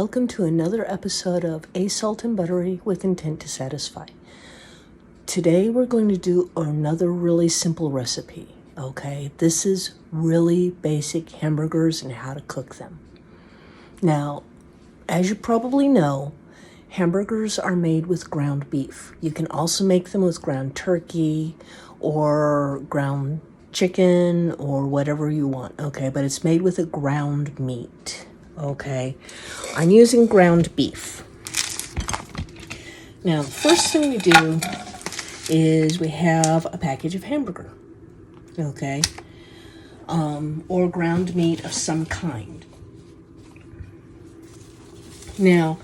welcome to another episode of A Salt and Buttery with Intent to Satisfy. Today we're going to do another really simple recipe, okay? This is really basic hamburgers and how to cook them. Now, as you probably know, hamburgers are made with ground beef. You can also make them with ground turkey or ground chicken or whatever you want, okay? But it's made with a ground meat, okay? I'm using ground beef. Now, the first thing we do is we have a package of hamburger, okay? Or ground meat of some kind. Now,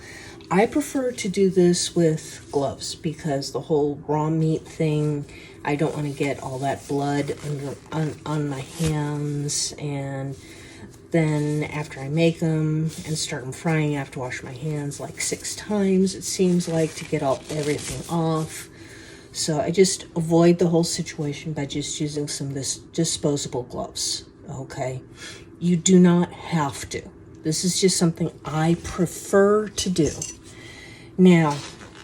I prefer to do this with gloves because the whole raw meat thing, I don't want to get all that blood on my hands, and then after I make them and start them frying, I have to wash my hands like 6 times, it seems like, to get everything off. So I just avoid the whole situation by just using some disposable gloves, okay? You do not have to. This is just something I prefer to do. Now,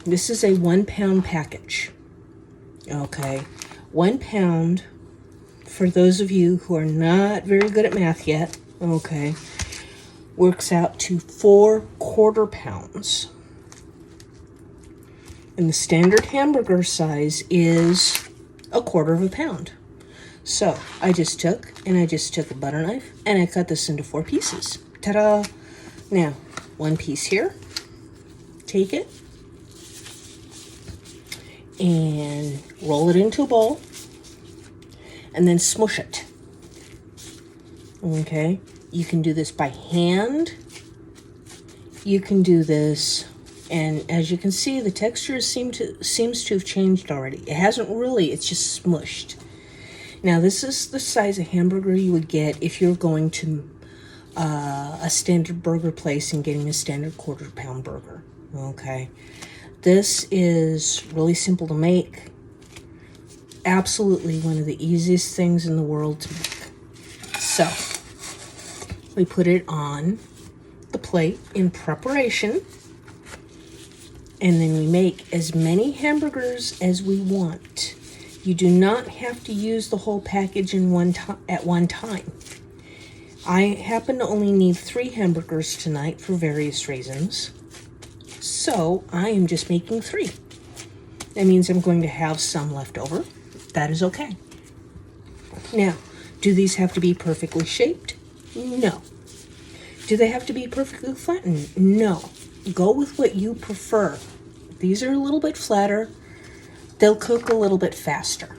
this is a 1 pound package, okay? 1 pound, for those of you who are not very good at math yet, okay, works out to 4 quarter pounds. And the standard hamburger size is a 1/4 pound. So I just took a butter knife and I cut this into 4 pieces. Ta-da! Now, 1 piece here. Take it and roll it into a bowl and then smush it. Okay, you can do this by hand. You can do this, and as you can see, the texture seems to have changed already. It hasn't really, it's just smushed. Now, this is the size of hamburger you would get if you're going to a standard burger place and getting a standard 1/4 pound burger. Okay, this is really simple to make. Absolutely one of the easiest things in the world to make. So we put it on the plate in preparation, and then we make as many hamburgers as we want. You do not have to use the whole package at one time. I happen to only need 3 hamburgers tonight for various reasons, so I am just making 3. That means I'm going to have some left over. That is okay. Now, do these have to be perfectly shaped? No. Do they have to be perfectly flattened? No. Go with what you prefer. These are a little bit flatter. They'll cook a little bit faster.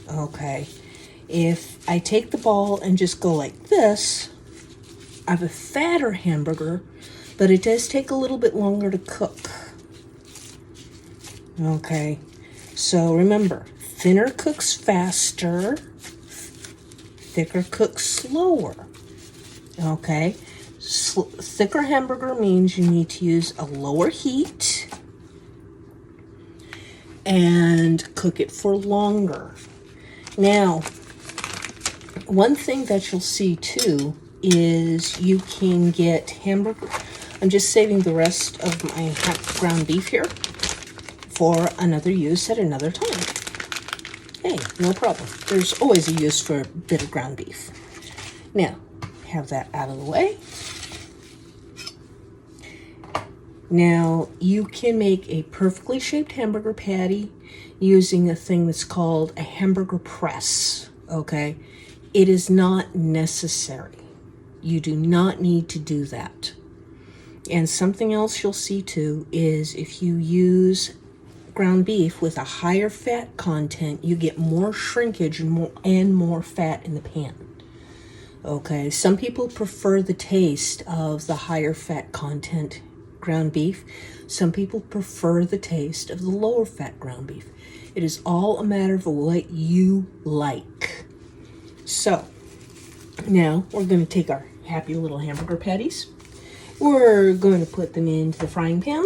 Okay. If I take the ball and just go like this, I have a fatter hamburger, but it does take a little bit longer to cook. Okay. So remember, thinner cooks faster, thicker cooks slower. Okay. Thicker hamburger means you need to use a lower heat and cook it for longer. Now, one thing that you'll see too is you can get hamburger. I'm just saving the rest of my ground beef here for another use at another time. Hey, no problem. There's always a use for a bit of ground beef. Now, have that out of the way. Now, you can make a perfectly shaped hamburger patty using a thing that's called a hamburger press, okay? It is not necessary. You do not need to do that. And something else you'll see too is if you use ground beef with a higher fat content, you get more shrinkage and more fat in the pan. Okay, some people prefer the taste of the higher fat content ground beef. Some people prefer the taste of the lower fat ground beef. It is all a matter of what you like. So now we're going to take our happy little hamburger patties. We're going to put them into the frying pan.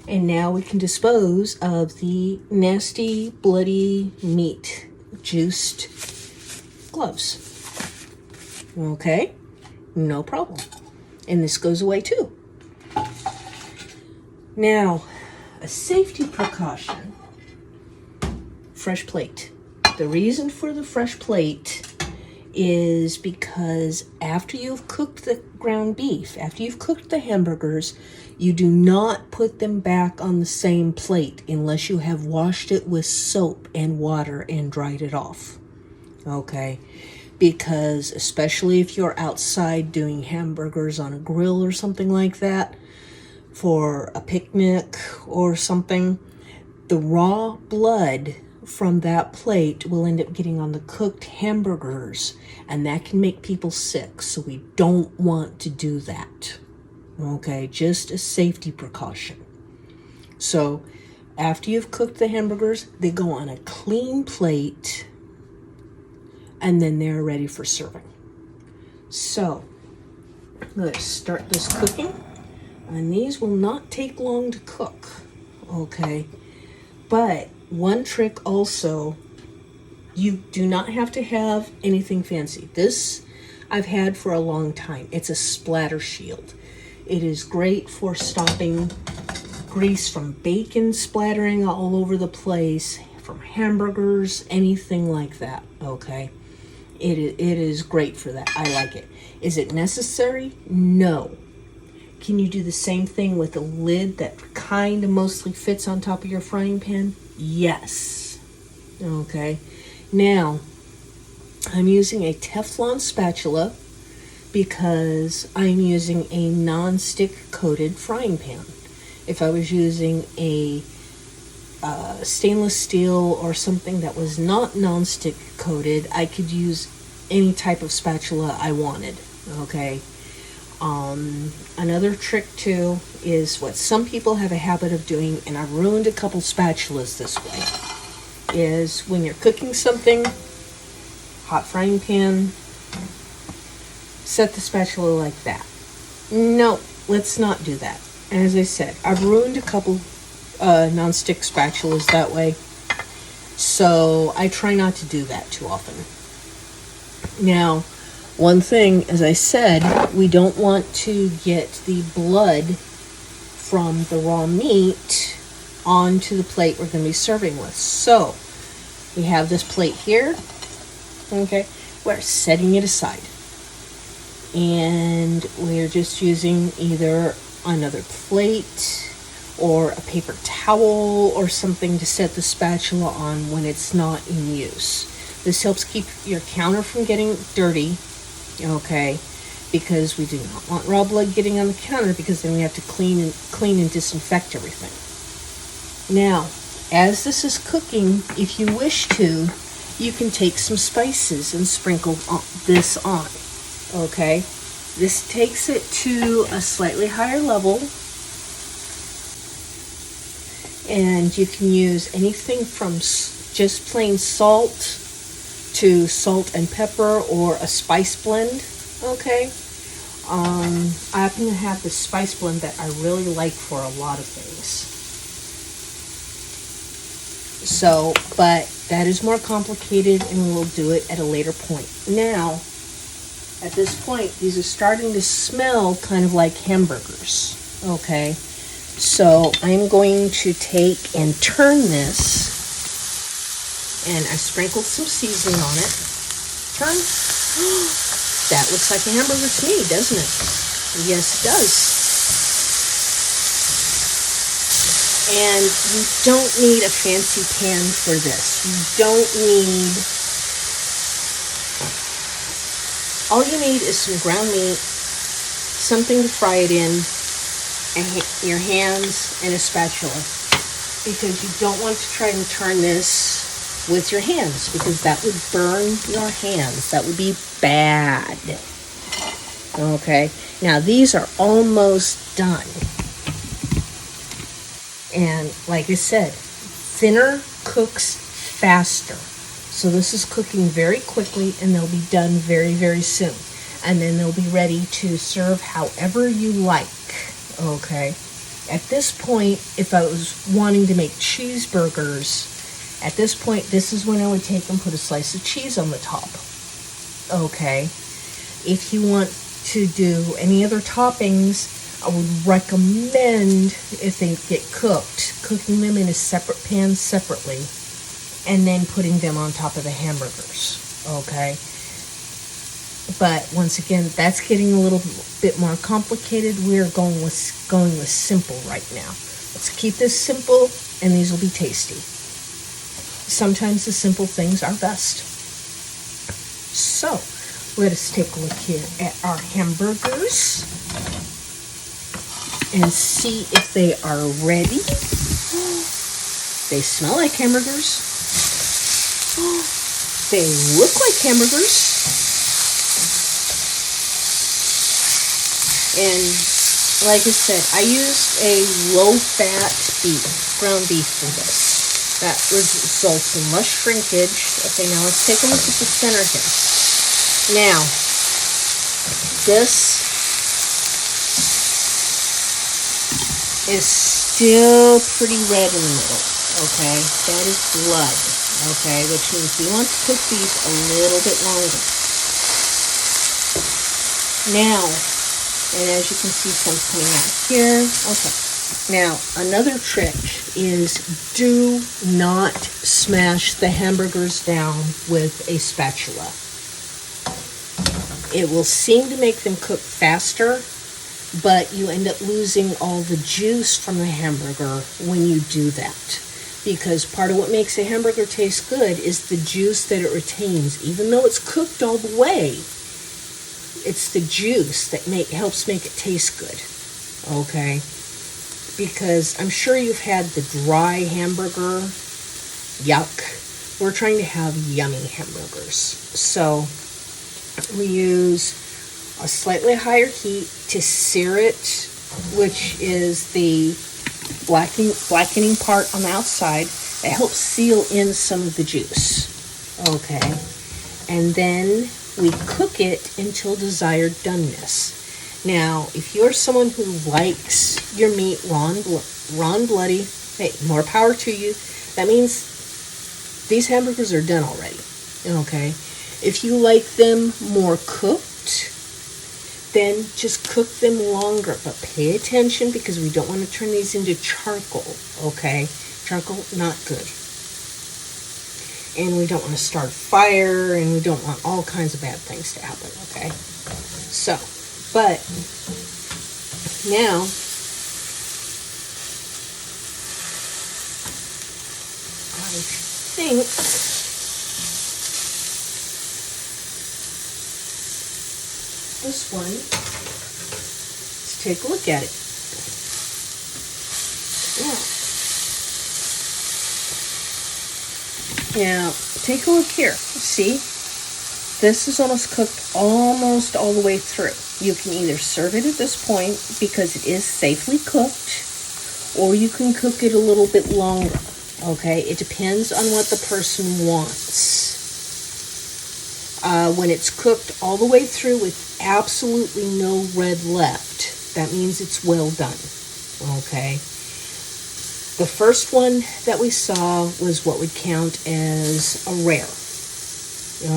And now we can dispose of the nasty, bloody meat, juiced gloves. Okay, no problem. And this goes away too. Now, a safety precaution, fresh plate. The reason for the fresh plate is because after you've cooked the ground beef, after you've cooked the hamburgers, you do not put them back on the same plate unless you have washed it with soap and water and dried it off. Okay? Because especially if you're outside doing hamburgers on a grill or something like that, for a picnic or something, the raw blood from that plate will end up getting on the cooked hamburgers, and that can make people sick. So we don't want to do that. Okay, just a safety precaution. So after you've cooked the hamburgers, they go on a clean plate, and then they're ready for serving. So let's start this cooking, and these will not take long to cook. Okay, but one trick also, you do not have to have anything fancy. This I've had for a long time. It's a splatter shield. It is great for stopping grease from bacon splattering all over the place, from hamburgers, anything like that, okay? It is great for that. I like it. Is it necessary? No. Can you do the same thing with a lid that kind of mostly fits on top of your frying pan? Yes. Okay. Now, I'm using a Teflon spatula because I'm using a non-stick coated frying pan. If I was using a stainless steel or something that was not non-stick coated, I could use any type of spatula I wanted. Okay. Another trick too is what some people have a habit of doing, and I've ruined a couple spatulas this way, is when you're cooking something, hot frying pan, set the spatula like that. No, let's not do that. As I said, I've ruined a couple non-stick spatulas that way, so I try not to do that too often. Now, one thing, as I said, we don't want to get the blood from the raw meat onto the plate we're going to be serving with. So, we have this plate here. Okay, we're setting it aside. And we're just using either another plate or a paper towel or something to set the spatula on when it's not in use. This helps keep your counter from getting dirty. Okay, because we do not want raw blood getting on the counter, because then we have to clean and disinfect everything. Now, as this is cooking, if you wish to, you can take some spices and sprinkle this on. Okay, this takes it to a slightly higher level, and you can use anything from just plain salt to salt and pepper or a spice blend. Okay, I happen to have this spice blend that I really like for a lot of things. So, but that is more complicated, and we will do it at a later point. Now, at this point, these are starting to smell kind of like hamburgers. Okay, so I'm going to take and turn this, and I sprinkled some seasoning on it. Turn. That looks like a hamburger to me, doesn't it? Yes, it does. And you don't need a fancy pan for this. You don't need... All you need is some ground meat, something to fry it in, and your hands and a spatula. Because you don't want to try and turn this with your hands, because that would burn your hands. That would be bad. Okay, now these are almost done. And like I said, thinner cooks faster. So this is cooking very quickly, and they'll be done very, very soon. And then they'll be ready to serve however you like. Okay, at this point, if I was wanting to make cheeseburgers, at this point, this is when I would take and put a slice of cheese on the top. Okay. If you want to do any other toppings, I would recommend, if they get cooked, cooking them in a separate pan separately and then putting them on top of the hamburgers, okay? But once again, that's getting a little bit more complicated. We're going with simple right now. Let's keep this simple, and these will be tasty. Sometimes the simple things are best. So, let us take a look here at our hamburgers and see if they are ready. They smell like hamburgers. They look like hamburgers. And like I said, I used a low-fat ground beef for this. That results in less shrinkage. Okay, now let's take a look at the center here. Now, this is still pretty red in the middle. Okay, that is blood. Okay, which means we want to cook these a little bit longer. Now, and as you can see, some coming out here. Okay. Now, another trick is do not smash the hamburgers down with a spatula. It will seem to make them cook faster, but you end up losing all the juice from the hamburger when you do that. Because part of what makes a hamburger taste good is the juice that it retains. Even though it's cooked all the way, it's the juice that helps make it taste good, okay? Because I'm sure you've had the dry hamburger. Yuck. We're trying to have yummy hamburgers. So we use a slightly higher heat to sear it, which is the blackening part on the outside that helps seal in some of the juice, okay? And then we cook it until desired doneness. Now, if you're someone who likes your meat raw and bloody, hey, more power to you. That means these hamburgers are done already, okay? If you like them more cooked, then just cook them longer. But pay attention because we don't want to turn these into charcoal, okay? Charcoal, not good. And we don't want to start a fire, and we don't want all kinds of bad things to happen, okay? So, but now, I think this one, let's take a look at it. Now, take a look here. See? This is almost cooked almost all the way through. You can either serve it at this point because it is safely cooked, or you can cook it a little bit longer. Okay? It depends on what the person wants. When it's cooked all the way through with absolutely no red left, that means it's well done. Okay? The first one that we saw was what would count as a rare.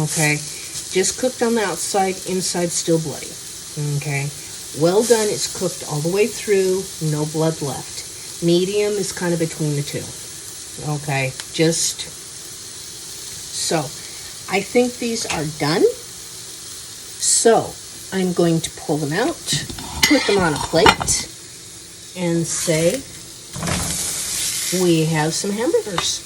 Okay? Just cooked on the outside, inside still bloody. Okay? Well done, it's cooked all the way through, no blood left. Medium is kind of between the two. Okay? Just so. I think these are done. So, I'm going to pull them out, put them on a plate, and say, we have some hamburgers.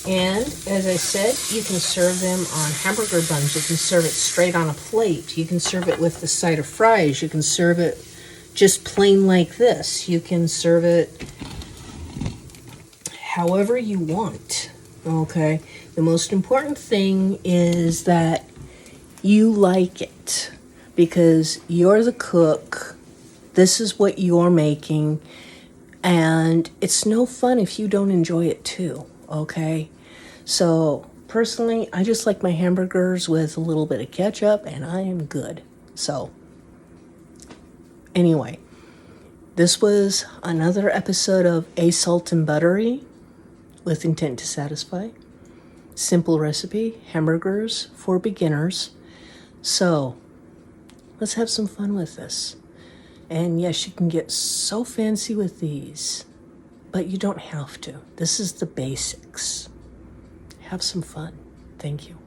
And as I said, you can serve them on hamburger buns. You can serve it straight on a plate. You can serve it with the side of fries. You can serve it just plain like this. You can serve it however you want. Okay? The most important thing is that you like it, because you're the cook. This is what you're making, and it's no fun if you don't enjoy it too, okay? So, personally, I just like my hamburgers with a little bit of ketchup, and I am good. So, anyway, this was another episode of A Salt and Buttery with intent to satisfy. simple recipe, hamburgers for beginners. So let's have some fun with this. And yes, you can get so fancy with these, but you don't have to. This is the basics. Have some fun. Thank you.